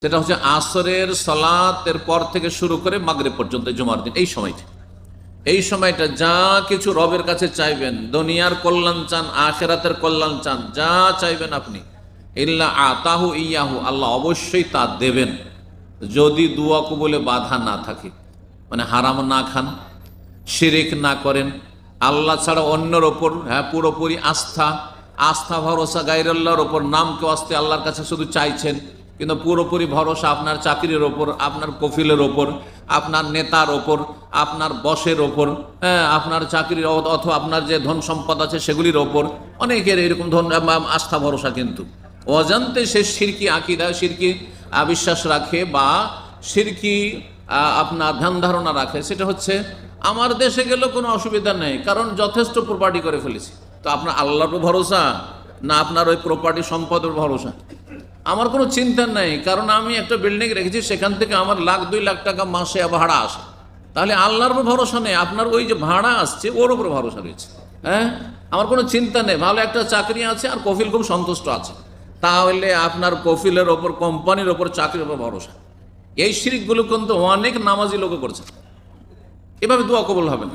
সেটা হচ্ছে আসরের সালাতের পর থেকে শুরু করে মাগরিব পর্যন্ত জুমার দিন এই সময়টা যা কিছু রবের কাছে চাইবেন, দুনিয়ার কল্যাণ চান, আখিরাতের কল্যাণ চান, যা চাইবেন আপনি, ইল্লা আতাহু ইয়াহু, আল্লাহ অবশ্যই তা দেবেন, যদি দুয়া কবুলে বাধা না থাকে। মানে হারাম না খান, শিরিক না করেন, আল্লাহ ছাড়া অন্যের ওপর পুরোপুরি আস্থা ভরসা গায়রুল্লাহর ওপর, নাম কেউ আসতে আল্লাহর কাছে শুধু চাইছেন, কিন্তু পুরোপুরি ভরসা আপনার চাকরির ওপর, আপনার কফিলের ওপর, আপনার নেতার ওপর, আপনার বসের ওপর, আপনার চাকরির অথবা আপনার যে ধন সম্পদ আছে সেগুলির ওপর। অনেকের এরকম ধন আস্থা ভরসা, কিন্তু অজান্তে সে শিরকি আকিদা, শিরকি বিশ্বাস রাখে বা শিরকি আপনার ধ্যান ধারণা রাখে। সেটা হচ্ছে আমার দেশে গেলেও কোনো অসুবিধা নেই, কারণ যথেষ্ট প্রপার্টি করে ফেলেছি। তো আপনার আল্লাহর উপর ভরসা না আপনার ওই প্রপার্টি সম্পদের ভরসা? আমার কোনো চিন্তা নেই, কারণ আমি একটা বিল্ডিং রেখেছি, সেখান থেকে আমার 1-2 লাখ টাকা মাসে ভাড়া আসে। তাহলে আল্লাহর উপর ভরসা নেই, আপনার ওই যে ভাড়া আসছে ওর উপর ভরসা রয়েছে। আমার কোনো চিন্তা নেই, ভালো একটা চাকরি আছে আর কফিল খুব সন্তুষ্ট আছে, তাহলে আপনার কফিলের ওপর, কোম্পানির ওপর, চাকরির ওপর ভরসা। এই শিরকগুলো কিন্তু অনেক নামাজি লোক করছে, এভাবে দোয়া কবুল হবে না।